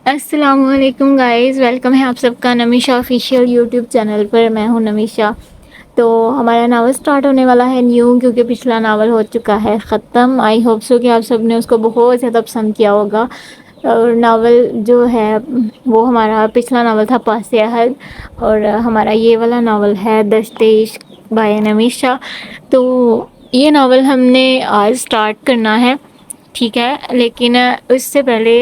السلام علیکم guys, welcome ہے آپ سب کا نمیشہ آفیشیل یوٹیوب چینل پر۔ میں ہوں نمیشہ۔ تو ہمارا ناول سٹارٹ ہونے والا ہے نیو، کیونکہ پچھلا ناول ہو چکا ہے ختم۔ آئی ہوپ سو کہ آپ سب نے اس کو بہت زیادہ پسند کیا ہوگا۔ اور ناول جو ہے وہ ہمارا پچھلا ناول تھا پاس عہد، اور ہمارا یہ والا ناول ہے دشت عشق بائے نمیشہ۔ تو یہ ناول ہم نے آج سٹارٹ کرنا ہے، ٹھیک ہے، لیکن اس سے پہلے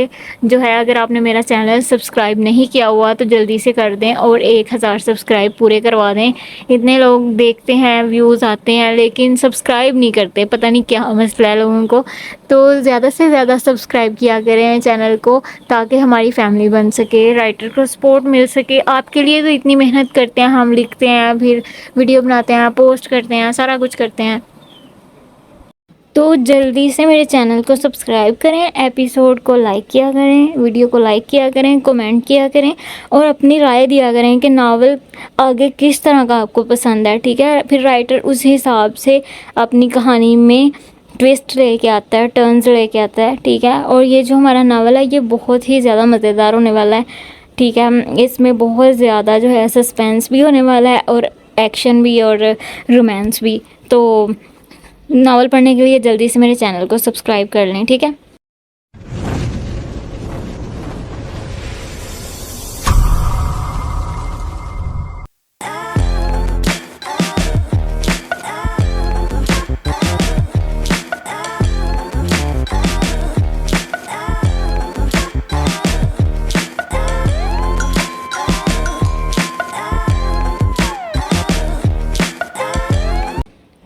جو ہے اگر آپ نے میرا چینل سبسکرائب نہیں کیا ہوا تو جلدی سے کر دیں اور 1000 سبسکرائب پورے کروا دیں۔ اتنے لوگ دیکھتے ہیں، ویوز آتے ہیں، لیکن سبسکرائب نہیں کرتے، پتہ نہیں کیا مسئلہ ہے لوگوں کو۔ تو زیادہ سے زیادہ سبسکرائب کیا کریں چینل کو، تاکہ ہماری فیملی بن سکے، رائٹر کو سپورٹ مل سکے۔ آپ کے لیے تو اتنی محنت کرتے ہیں، ہم لکھتے ہیں، پھر ویڈیو بناتے ہیں، پوسٹ کرتے ہیں، سارا کچھ کرتے ہیں۔ تو جلدی سے میرے چینل کو سبسکرائب کریں، ایپیسوڈ کو لائک کیا کریں، ویڈیو کو لائک کیا کریں، کومنٹ کیا کریں، اور اپنی رائے دیا کریں کہ ناول آگے کس طرح کا آپ کو پسند ہے، ٹھیک ہے۔ پھر رائٹر اس حساب سے اپنی کہانی میں ٹویسٹ لے کے آتا ہے، ٹرنز لے کے آتا ہے، ٹھیک ہے۔ اور یہ جو ہمارا ناول ہے یہ بہت ہی زیادہ مزیدار ہونے والا ہے، ٹھیک ہے۔ اس میں بہت زیادہ جو ہے سسپینس بھی ہونے والا ہے، اور ایکشن بھی، اور رومانس بھی۔ تو ناول پڑھنے کے لیے جلدی سے میرے چینل کو سبسکرائب کر لیں، ٹھیک ہے۔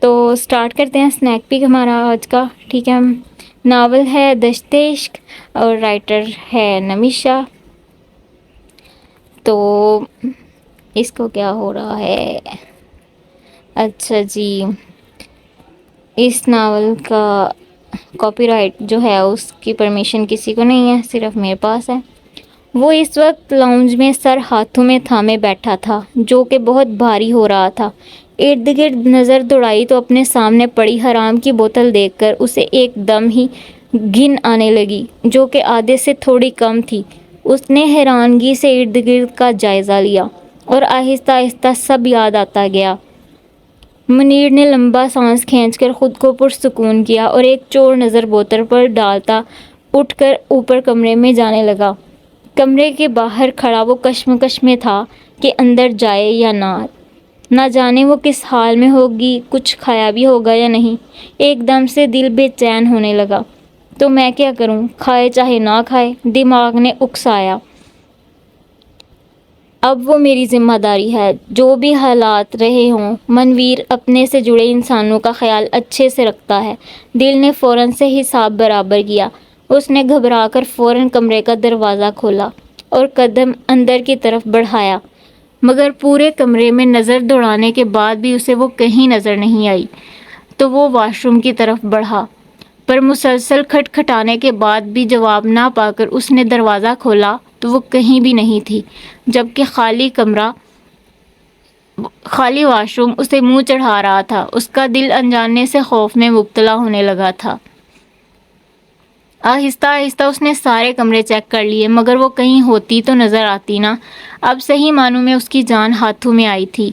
تو سٹارٹ کرتے ہیں اسنیک پیک ہمارا آج کا، ٹھیک ہے۔ ناول ہے دشت عشق اور رائٹر ہے نمیشہ۔ تو اس کو کیا ہو رہا ہے؟ اچھا جی، اس ناول کا کاپی رائٹ جو ہے اس کی پرمیشن کسی کو نہیں ہے، صرف میرے پاس ہے۔ وہ اس وقت لاؤنج میں سر ہاتھوں میں تھامے بیٹھا تھا، جو کہ بہت بھاری ہو رہا تھا۔ ارد گرد نظر دوڑائی تو اپنے سامنے پڑی حرام کی بوتل دیکھ کر اسے ایک دم ہی گھن آنے لگی، جو کہ آدھے سے تھوڑی کم تھی۔ اس نے حیرانگی سے ارد گرد کا جائزہ لیا، اور آہستہ آہستہ سب یاد آتا گیا۔ منیر نے لمبا سانس کھینچ کر خود کو پرسکون کیا، اور ایک چور نظر بوتل پر ڈالتا اٹھ کر اوپر کمرے میں جانے لگا۔ کمرے کے باہر کھڑا وہ کشمکش میں تھا کہ اندر جائے یا نہ جانے وہ کس حال میں ہوگی، کچھ کھایا بھی ہوگا یا نہیں۔ ایک دم سے دل بے چین ہونے لگا۔ تو میں کیا کروں، کھائے چاہے نہ کھائے، دماغ نے اکسایا۔ اب وہ میری ذمہ داری ہے، جو بھی حالات رہے ہوں۔ منویر اپنے سے جڑے انسانوں کا خیال اچھے سے رکھتا ہے۔ دل نے فوراً سے حساب برابر کیا۔ اس نے گھبرا کر فوراً کمرے کا دروازہ کھولا اور قدم اندر کی طرف بڑھایا، مگر پورے کمرے میں نظر دوڑانے کے بعد بھی اسے وہ کہیں نظر نہیں آئی۔ تو وہ واش روم کی طرف بڑھا، پر مسلسل کھٹکھٹانے کے بعد بھی جواب نہ پا کر اس نے دروازہ کھولا تو وہ کہیں بھی نہیں تھی، جبکہ خالی واش روم اسے منہ چڑھا رہا تھا۔ اس کا دل انجانے سے خوف میں مبتلا ہونے لگا تھا۔ آہستہ آہستہ اس نے سارے کمرے چیک کر لیے، مگر وہ کہیں ہوتی تو نظر آتی نہ۔ اب صحیح معنوں میں اس کی جان ہاتھوں میں آئی تھی۔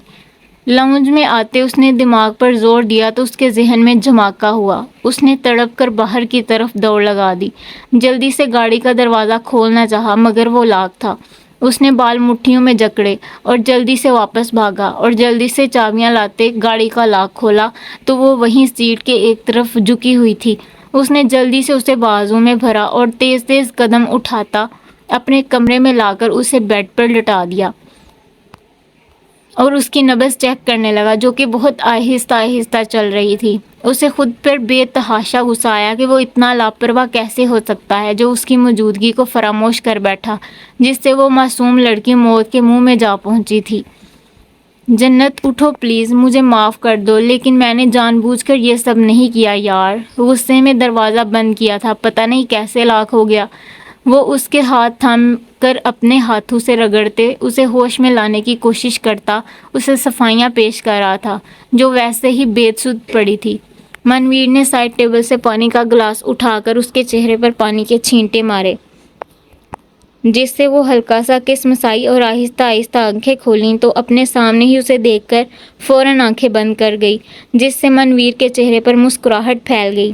لاؤنج میں آتے اس نے دماغ پر زور دیا تو اس کے ذہن میں جھماکا ہوا۔ اس نے تڑپ کر باہر کی طرف دوڑ لگا دی، جلدی سے گاڑی کا دروازہ کھولنا چاہا، مگر وہ لاک تھا۔ اس نے بال مٹھیوں میں جکڑے اور جلدی سے واپس بھاگا، اور جلدی سے چابیاں لاتے گاڑی کا لاک کھولا تو وہ وہیں سیٹ کے ایک طرف جھکی ہوئی تھی۔ اس نے جلدی سے اسے بازو میں بھرا اور تیز تیز قدم اٹھاتا اپنے کمرے میں لا کر اسے بیڈ پر لٹا دیا، اور اس کی نبض چیک کرنے لگا، جو کہ بہت آہستہ آہستہ چل رہی تھی۔ اسے خود پر بے تحاشا غصہ آیا کہ وہ اتنا لاپرواہ کیسے ہو سکتا ہے، جو اس کی موجودگی کو فراموش کر بیٹھا، جس سے وہ معصوم لڑکی موت کے منہ میں جا پہنچی تھی۔ جنت اٹھو پلیز، مجھے معاف کر دو، لیکن میں نے جان بوجھ کر یہ سب نہیں کیا یار۔ غصے میں دروازہ بند کیا تھا، پتہ نہیں کیسے لاک ہو گیا۔ وہ اس کے ہاتھ تھام کر اپنے ہاتھوں سے رگڑتے اسے ہوش میں لانے کی کوشش کرتا، اسے صفائیاں پیش کر رہا تھا جو ویسے ہی بے سود پڑی تھی۔ منویر نے سائڈ ٹیبل سے پانی کا گلاس اٹھا کر اس کے چہرے پر پانی کے چھینٹے مارے۔ جس سے وہ ہلکا سا کسمسائی اور آہستہ آہستہ آنکھیں کھولیں تو اپنے سامنے ہی اسے دیکھ کر فوراً آنکھیں بند کر گئی، جس سے منویر کے چہرے پر مسکراہٹ پھیل گئی۔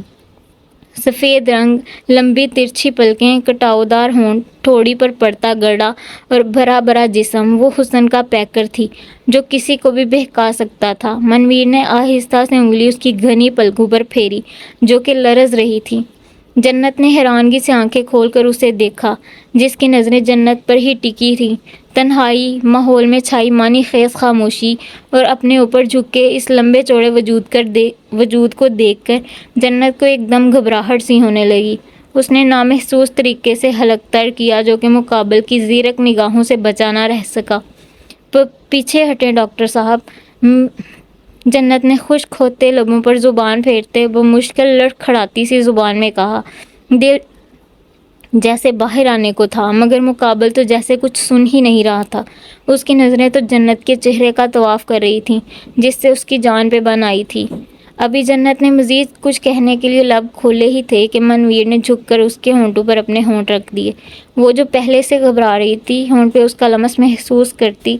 سفید رنگ، لمبی ترچھی پلکیں، کٹاؤدار ہونٹ، ٹھوڑی پر پڑتا گڑا اور بھرا بھرا جسم وہ حسن کا پیکر تھی جو کسی کو بھی بہکا سکتا تھا۔ منویر نے آہستہ سے انگلی اس کی گھنی پلکوں پر پھیری جو کہ لرز رہی تھی۔ جنت نے حیرانگی سے آنکھیں کھول کر اسے دیکھا، جس کی نظریں جنت پر ہی ٹکی تھیں۔ تنہائی ماحول میں چھائی معنی خیز خاموشی اور اپنے اوپر جھکے اس لمبے چوڑے وجود کو دیکھ کر جنت کو ایک دم گھبراہٹ سی ہونے لگی۔ اس نے نامحسوس طریقے سے حلق تر کیا جو کہ مقابل کی زیرک نگاہوں سے بچا نہ رہ سکا۔ پیچھے ہٹیں ڈاکٹر صاحب، جنت نے خشک ہوتے لبوں پر زبان پھیرتے بمشکل لڑکھڑاتی سی زبان میں کہا۔ دل جیسے باہر آنے کو تھا، مگر مقابل تو جیسے کچھ سن ہی نہیں رہا تھا۔ اس کی نظریں تو جنت کے چہرے کا طواف کر رہی تھیں جس سے اس کی جان پہ بن آئی تھی۔ ابھی جنت نے مزید کچھ کہنے کے لیے لب کھولے ہی تھے کہ منویر نے جھک کر اس کے ہونٹوں پر اپنے ہونٹ رکھ دیے۔ وہ جو پہلے سے گھبرا رہی تھی، ہونٹ پہ اس کا لمس محسوس کرتی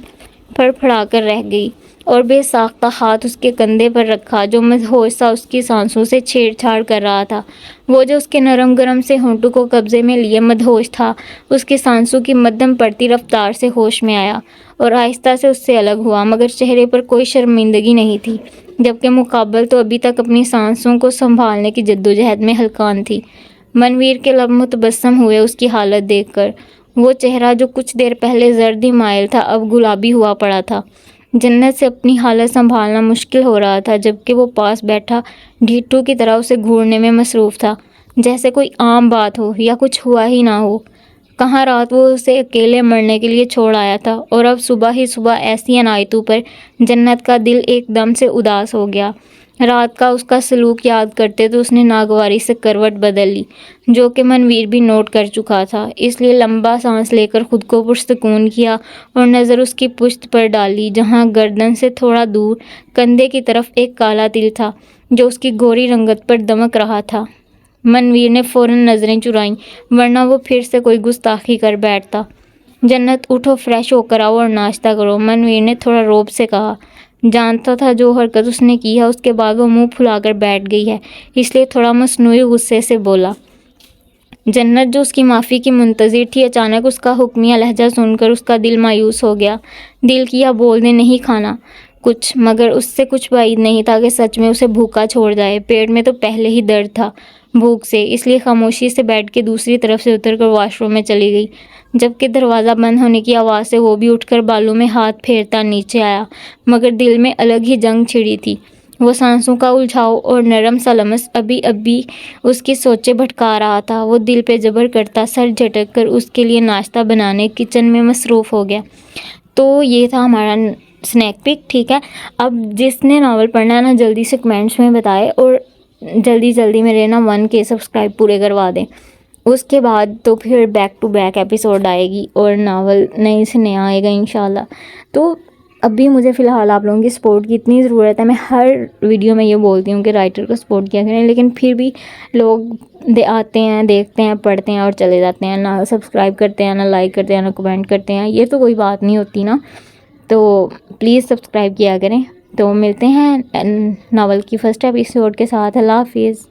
پھڑ پھڑا کر رہ گئی اور بے ساختہ ہاتھ اس کے کندھے پر رکھا جو مدہوش سا اس کی سانسوں سے چھیڑ چھاڑ کر رہا تھا۔ وہ جو اس کے نرم گرم سے ہونٹوں کو قبضے میں لیے مدہوش تھا، اس کی سانسوں کی مدھم پڑتی رفتار سے ہوش میں آیا اور آہستہ سے اس سے الگ ہوا، مگر چہرے پر کوئی شرمندگی نہیں تھی، جبکہ مقابل تو ابھی تک اپنی سانسوں کو سنبھالنے کی جدوجہد میں ہلکان تھی۔ منویر کے لب متبسم ہوئے اس کی حالت دیکھ کر۔ وہ چہرہ جو کچھ دیر پہلے زردی مائل تھا اب گلابی ہوا پڑا تھا۔ جنت سے اپنی حالت سنبھالنا مشکل ہو رہا تھا، جبکہ وہ پاس بیٹھا ڈھیٹو کی طرح اسے گھورنے میں مصروف تھا، جیسے کوئی عام بات ہو یا کچھ ہوا ہی نہ ہو۔ کہاں رات وہ اسے اکیلے مرنے کے لیے چھوڑ آیا تھا اور اب صبح ہی صبح ایسی عنایتوں پر جنت کا دل ایک دم سے اداس ہو گیا۔ رات کا اس کا سلوک یاد کرتے تو اس نے ناگواری سے کروٹ بدل لی، جو کہ منویر بھی نوٹ کر چکا تھا، اس لیے لمبا سانس لے کر خود کو پرسکون کیا اور نظر اس کی پشت پر ڈالی جہاں گردن سے تھوڑا دور کندھے کی طرف ایک کالا تل تھا جو اس کی گوری رنگت پر دمک رہا تھا۔ منویر نے فوراً نظریں چرائیں، ورنہ وہ پھر سے کوئی گستاخی کر بیٹھتا۔ جنت اٹھو، فریش ہو کر آؤ اور ناشتہ کرو، منویر نے تھوڑا روب سے کہا۔ جانتا تھا جو حرکت اس نے کی ہے اس کے بعد وہ منہ پھلا کر بیٹھ گئی ہے، اس لیے تھوڑا مصنوعی غصے سے بولا۔ جنت جو اس کی معافی کی منتظر تھی، اچانک اس کا حکمیہ لہجہ سن کر اس کا دل مایوس ہو گیا۔ دل کیا بول دے نہیں کھانا کچھ، مگر اس سے کچھ بعید نہیں تھا کہ سچ میں اسے بھوکا چھوڑ جائے۔ پیٹ میں تو پہلے ہی درد تھا بھوک سے، اس لیے خاموشی سے بیٹھ کے دوسری طرف سے اتر کر واش روم میں چلی گئی۔ جبکہ دروازہ بند ہونے کی آواز سے وہ بھی اٹھ کر بالوں میں ہاتھ پھیرتا نیچے آیا، مگر دل میں الگ ہی جنگ چھڑی تھی۔ وہ سانسوں کا الجھاؤ اور نرم سا لمس ابھی اس کی سوچیں بھٹکا رہا تھا۔ وہ دل پہ جبر کرتا سر جھٹک کر اس کے لیے ناشتہ بنانے کچن میں مصروف ہو گیا۔ تو یہ تھا ہمارا سنیک پک، ٹھیک ہے۔ اب جس نے ناول پڑھنا ہے نا جلدی سے کمنٹس میں بتائے اور جلدی میرے نا 1K سبسکرائب پورے کروا دیں۔ اس کے بعد تو پھر بیک ٹو بیک ایپیسوڈ آئے گی اور ناول نئے سے نیا آئے گا انشاءاللہ۔ تو ابھی مجھے فی الحال آپ لوگوں کی سپورٹ کی اتنی ضرورت ہے، میں ہر ویڈیو میں یہ بولتی ہوں کہ رائٹر کو سپورٹ کیا کریں، لیکن پھر بھی لوگ آتے ہیں، دیکھتے ہیں، پڑھتے ہیں اور چلے جاتے ہیں، نہ سبسکرائب کرتے ہیں، نہ لائک کرتے ہیں، نہ کمنٹ کرتے ہیں۔ یہ تو کوئی بات نہیں ہوتی نا، تو پلیز سبسکرائب کیا کریں۔ تو ملتے ہیں ناول کی فرسٹ ایپیسوڈ کے ساتھ۔ اللہ حافظ۔